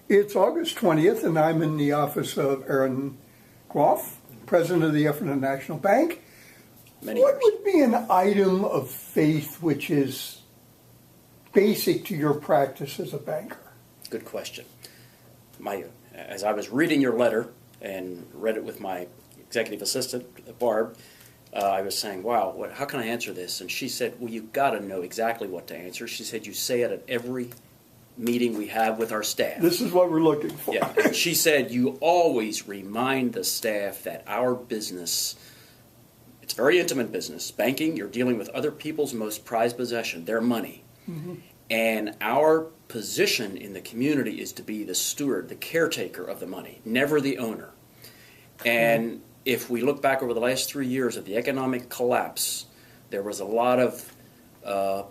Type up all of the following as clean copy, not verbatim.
It's August 20th, and I'm in the office of Aaron Groff, president of the Ephrata National Bank. What would be an item of faith which is basic to your practice as a banker? Good question. As I was reading your letter and read it with my executive assistant, Barb, I was saying, wow, how can I answer this? And she said, well, you've got to know exactly what to answer. She said, you say it at every meeting we have with our staff. This is what we're looking for. Yeah. And she said, you always remind the staff that our business, it's a very intimate business. Banking, you're dealing with other people's most prized possession, their money. Mm-hmm. And our position in the community is to be the steward, the caretaker of the money, never the owner. And if we look back over the last 3 years of the economic collapse, there was a lot of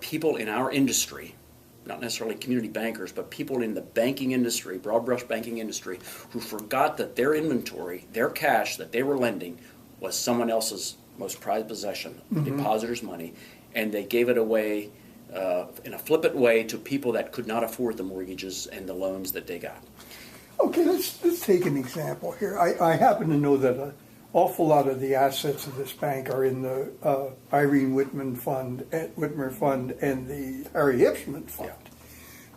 people in our industry, not necessarily community bankers, but people in the banking industry, broad brush banking industry, who forgot that their inventory, their cash that they were lending was someone else's most prized possession, the depositor's money, and they gave it away in a flippant way to people that could not afford the mortgages and the loans that they got. Okay, let's take an example here. I happen to know that an awful lot of the assets of this bank are in the Irene Whitmer Fund, and the Harry Eisemann Fund. Yeah.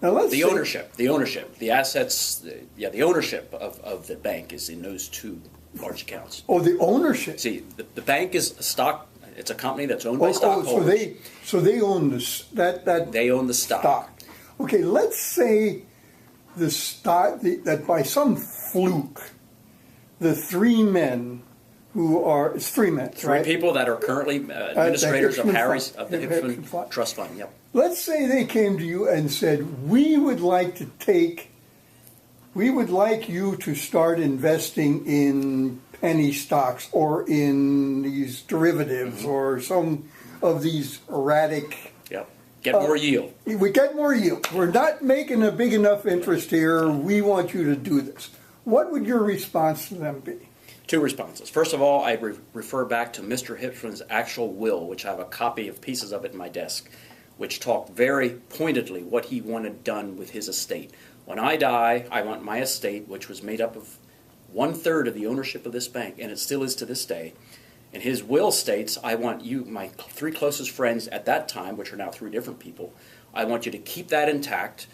Now let's the ownership, the assets, the ownership of the bank is in those two large accounts. Oh, the ownership. See, the bank is a stock. It's a company that's owned by stockholders. So they own this that. They own the stock. Okay, let's say the stock that by some fluke, the three men who are three men, three people that are currently administrators of the Eisemann Trust Fund. Yep. Let's say they came to you and said, we would like you to start investing in penny stocks or in these derivatives or some of these erratic. Yep. Get more yield. We get more yield. We're not making a big enough interest here. We want you to do this. What would your response to them be? Two responses. First of all, I refer back to Mr. Hipsman's actual will, which I have a copy of pieces of it in my desk, which talked very pointedly what he wanted done with his estate. When I die, I want my estate, which was made up of 1/3 of the ownership of this bank, and it still is to this day. And his will states, I want you, my three closest friends at that time, which are now three different people, I want you to keep that intact.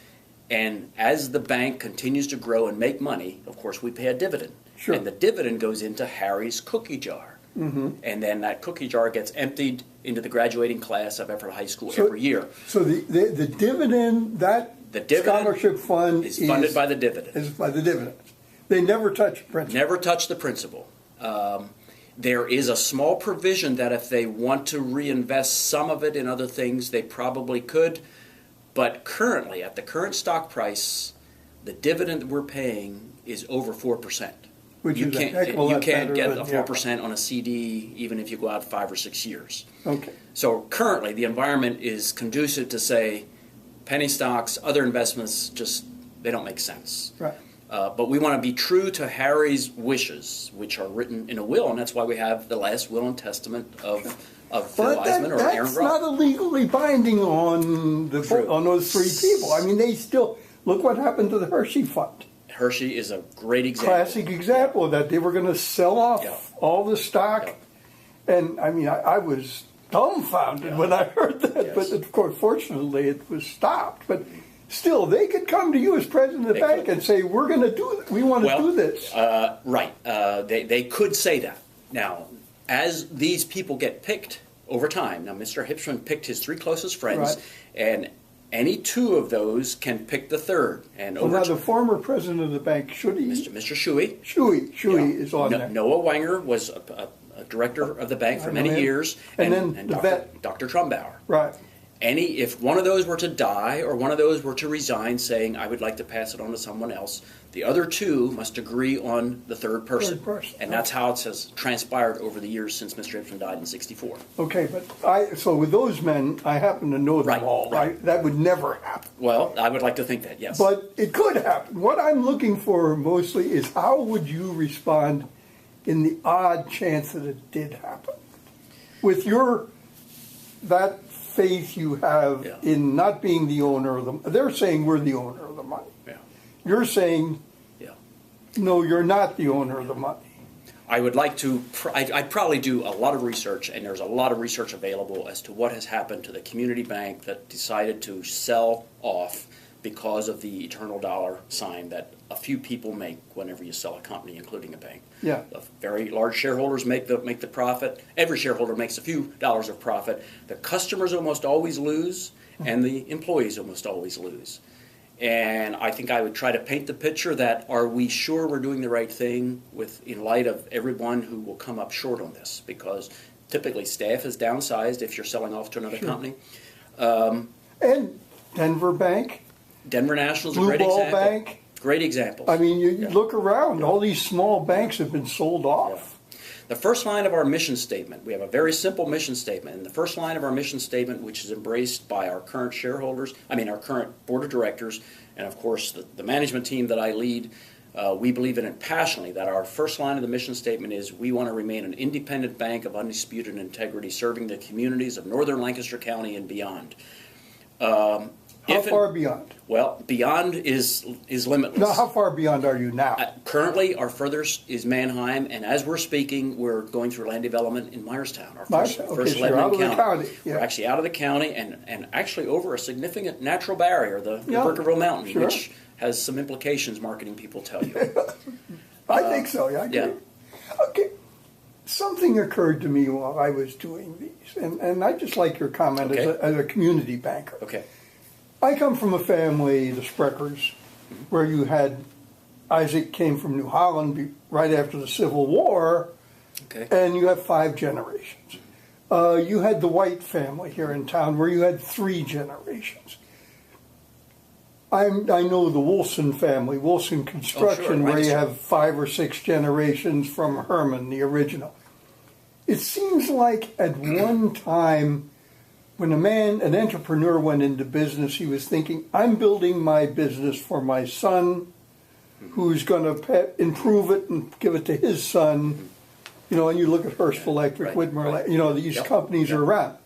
And as the bank continues to grow and make money, of course, we pay a dividend. Sure. And the dividend goes into Harry's cookie jar. Mm-hmm. And then that cookie jar gets emptied into the graduating class of Ephrata High School every year. So the dividend, scholarship fund is funded by the dividend. Is by the dividend. They never touch principal. Never touch the principal. There is a small provision that if they want to reinvest some of it in other things, they probably could. But currently, at the current stock price, the dividend that we're paying is over 4%. Which you is can't get a 4% on a CD even if you go out 5 or 6 years. Okay. So currently, the environment is conducive to say penny stocks, other investments, they don't make sense. Right. But we want to be true to Harry's wishes, which are written in a will, and that's why we have the last will and testament of Phillip Eisemann or Aaron Groff. That's not illegally binding on those three people. I mean, they still look what happened to the Hershey Fund. Hershey is a great example. Classic example of that. They were going to sell off all the stock, and I mean, I was dumbfounded when I heard that. Yes. But of course, fortunately, it was stopped. But still, they could come to you as president of the bank and say, "We're going to do it. We want to do this." Right. They could say that. Now, as these people get picked over time, now Mr. Hipsmann picked his three closest friends, and any two of those can pick the third. And now the former president of the bank, should he? Mr. Shuey. Shuey is on there. Noah Wenger was a director of the bank for many years, and then Dr. Trumbauer. Right. If one of those were to die or one of those were to resign saying, I would like to pass it on to someone else, the other two must agree on the third person. And that's how it has transpired over the years since Mr. Hipsmann died in 1964. Okay, but so with those men, I happen to know them all. Right. That would never happen. Well, I would like to think that, yes. But it could happen. What I'm looking for mostly is how would you respond in the odd chance that it did happen? With that faith you have in not being the owner of them. They're saying we're the owner of the money. Yeah. you're saying, Yeah. no, you're not the owner of the money. I would like to, I'd probably do a lot of research, and there's a lot of research available as to what has happened to the community bank that decided to sell off because of the eternal dollar sign that a few people make whenever you sell a company, including a bank. Yeah. The very large shareholders make the profit. Every shareholder makes a few dollars of profit. The customers almost always lose, and the employees almost always lose. And I think I would try to paint the picture that, are we sure we're doing the right thing in light of everyone who will come up short on this? Because typically staff is downsized if you're selling off to another company. And Denver Bank, Denver National is a Blue great Ball example. Bank. Great examples. I mean, you look around, all these small banks have been sold off. The first line of our mission statement, we have a very simple mission statement, and the first line of our mission statement, which is embraced by our current shareholders, our current board of directors, and of course the management team that I lead, we believe in it passionately, that our first line of the mission statement is, we want to remain an independent bank of undisputed integrity, serving the communities of northern Lancaster County and beyond. How far beyond? Well, beyond is limitless. Now, how far beyond are you now? Currently, our furthest is Manheim, and as we're speaking, we're going through land development in Myerstown, our first So you're Lebanon out of the county. Yeah. We're actually out of the county, and actually over a significant natural barrier, the Yeah, Burkeville Mountain, sure. which has some implications marketing people tell you. I think so, yeah. I agree. Okay. Something occurred to me while I was doing these, and I just like your comment as a community banker. Okay. I come from a family, the Spreckers, where you had Isaac came from New Holland right after the Civil War, and you have 5 generations. You had the White family here in town, where you had 3 generations. I know the Wilson family, Wilson Construction, where you have 5 or 6 generations from Herman, the original. It seems like at one time, when an entrepreneur went into business, he was thinking, I'm building my business for my son, who's going to improve it and give it to his son. You know, and you look at Hearst Electric, Whitmer, you know, these companies are around.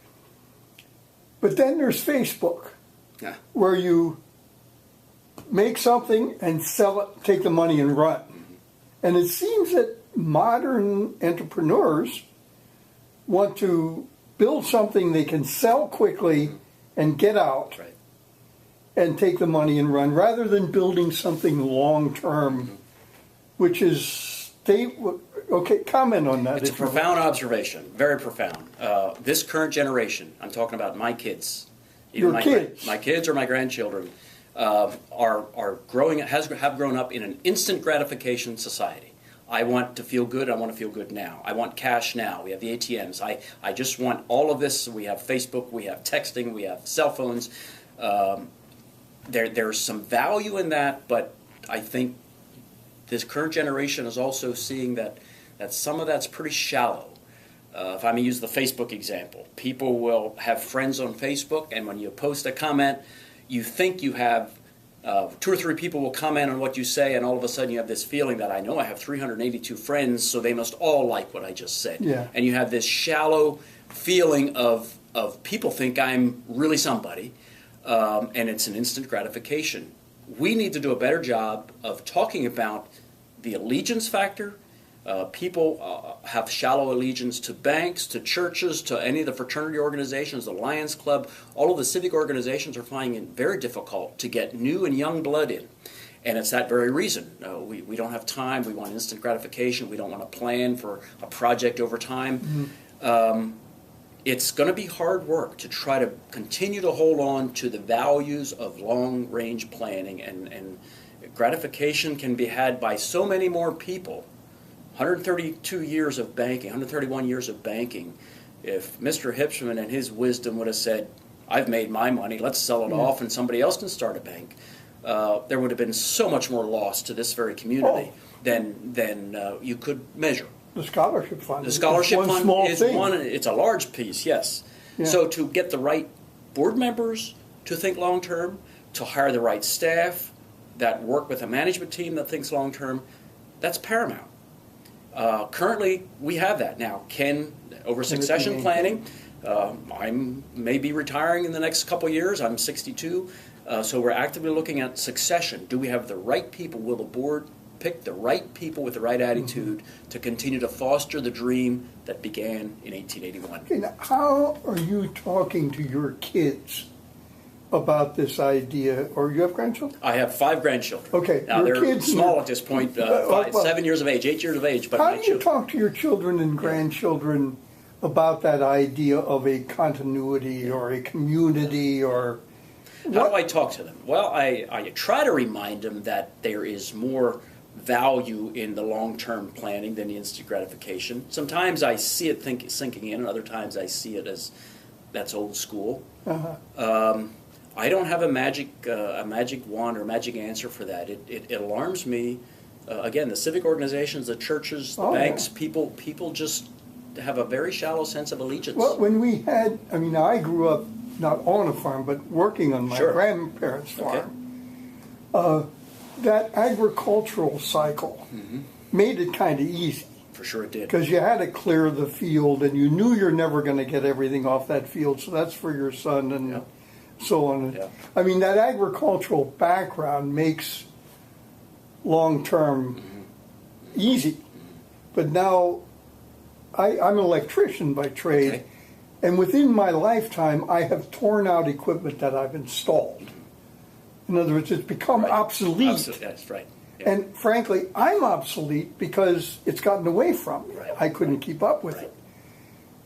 But then there's Facebook, where you make something and sell it, take the money and run. And it seems that modern entrepreneurs want to build something they can sell quickly and get out and take the money and run, rather than building something long-term, which is, comment on that. It's a profound observation, very profound. This current generation, I'm talking about my kids, Your kids. My kids or my grandchildren, are growing, have grown up in an instant gratification society. I want to feel good. I want to feel good now. I want cash now. We have the ATMs. I just want all of this. We have Facebook. We have texting. We have cell phones. There's some value in that, but I think this current generation is also seeing that some of that's pretty shallow. If I may use the Facebook example, people will have friends on Facebook, and when you post a comment, you think you have 2 or 3 people will comment on what you say, and all of a sudden you have this feeling that, I know I have 382 friends, so they must all like what I just said. Yeah. And you have this shallow feeling of people think I'm really somebody, and it's an instant gratification. We need to do a better job of talking about the allegiance factor. People have shallow allegiance to banks, to churches, to any of the fraternity organizations, the Lions Club. All of the civic organizations are finding it very difficult to get new and young blood in. And it's that very reason. We don't have time. We want instant gratification. We don't want to plan for a project over time. It's going to be hard work to try to continue to hold on to the values of long-range planning. And gratification can be had by so many more people. 132 years of banking, 131 years of banking. If Mr. Hipsman and his wisdom would have said, I've made my money, let's sell it off and somebody else can start a bank, there would have been so much more loss to this very community than you could measure. The scholarship fund. The scholarship fund is one. It's a large piece, yes. Yeah. So to get the right board members to think long-term, to hire the right staff that work with a management team that thinks long-term, that's paramount. Currently, we have that now. Ken, over succession planning, I may be retiring in the next couple of years. I'm 62. So we're actively looking at succession. Do we have the right people? Will the board pick the right people with the right attitude to continue to foster the dream that began in 1881? Okay, now, how are you talking to your kids about this idea? Or you have grandchildren? I have 5 grandchildren. Okay, now your they're kids small at this point, 7 years of age, 8 years of age. But how my do you children, talk to your children and grandchildren about that idea of a continuity or a community or how do I talk to them? Well, I try to remind them that there is more value in the long-term planning than the instant gratification. Sometimes I see it sinking in, and other times I see it as that's old school. I don't have a magic wand or a magic answer for that. It alarms me. Again, the civic organizations, the churches, the banks, people just have a very shallow sense of allegiance. Well, when we had, I mean, I grew up not on a farm, but working on my grandparents' farm. That agricultural cycle made it kind of easy. For sure it did. Because you had to clear the field, and you knew you're never going to get everything off that field, so that's for your son and so on. I mean, that agricultural background makes long-term easy. But now, I'm an electrician by trade, and within my lifetime, I have torn out equipment that I've installed. In other words, it's become obsolete. Absolutely. That's right. Yeah. And frankly, I'm obsolete because it's gotten away from me. I couldn't keep up with it.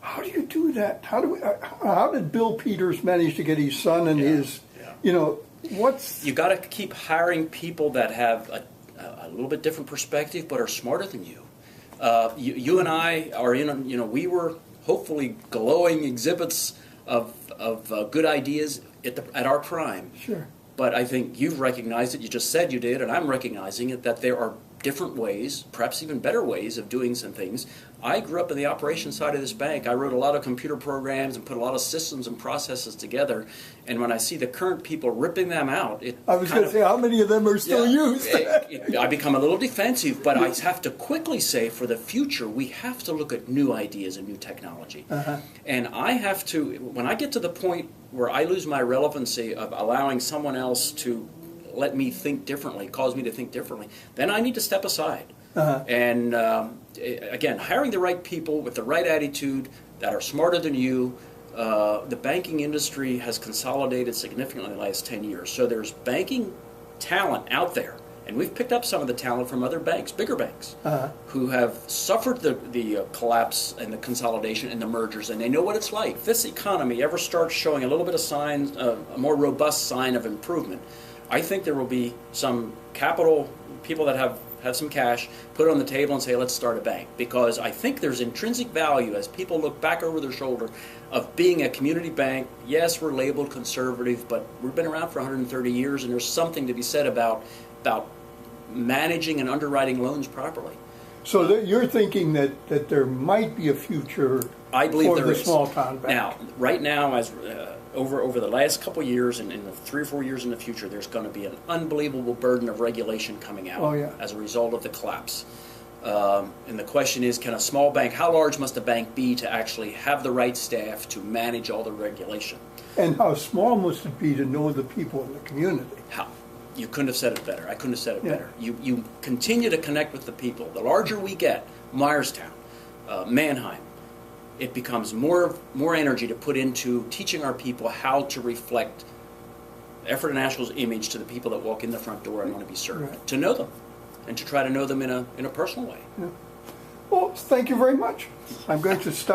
How do you do that? How did Bill Peters manage to get his son and his, You got to keep hiring people that have a little bit different perspective, but are smarter than you. You and I are in. We were hopefully glowing exhibits of good ideas at our prime. Sure. But I think you've recognized it. You just said you did, and I'm recognizing it, that there are different ways, perhaps even better ways of doing some things. I grew up in the operations side of this bank. I wrote a lot of computer programs and put a lot of systems and processes together. And when I see the current people ripping them out, I was going to say, how many of them are still used? I become a little defensive, but I have to quickly say, for the future, we have to look at new ideas and new technology. And I have to, when I get to the point where I lose my relevancy of allowing someone else to let me think differently, cause me to think differently, then I need to step aside. And again, hiring the right people with the right attitude that are smarter than you. The banking industry has consolidated significantly in the last 10 years. So there's banking talent out there. And we've picked up some of the talent from other banks, bigger banks, who have suffered the collapse and the consolidation and the mergers, and they know what it's like. If this economy ever starts showing a little bit of signs, a more robust sign of improvement, I think there will be some capital, people that have some cash, put it on the table and say, let's start a bank. Because I think there's intrinsic value as people look back over their shoulder of being a community bank. Yes, we're labeled conservative, but we've been around for 130 years, and there's something to be said about managing and underwriting loans properly. So you're thinking that there might be a future I believe for there the is. small town bank. Now, right now, as over the last couple of years and in the 3 or 4 years in the future, there's going to be an unbelievable burden of regulation coming out as a result of the collapse. And the question is, can a small bank, how large must a bank be to actually have the right staff to manage all the regulation? And how small must it be to know the people in the community? How? You couldn't have said it better. I couldn't have said it better. You continue to connect with the people. The larger we get, Myerstown, Mannheim, it becomes more energy to put into teaching our people how to reflect Ephrata National's image to the people that walk in the front door and want to be served. To know them, and to try to know them in a personal way. Well, thank you very much. I'm going to stop.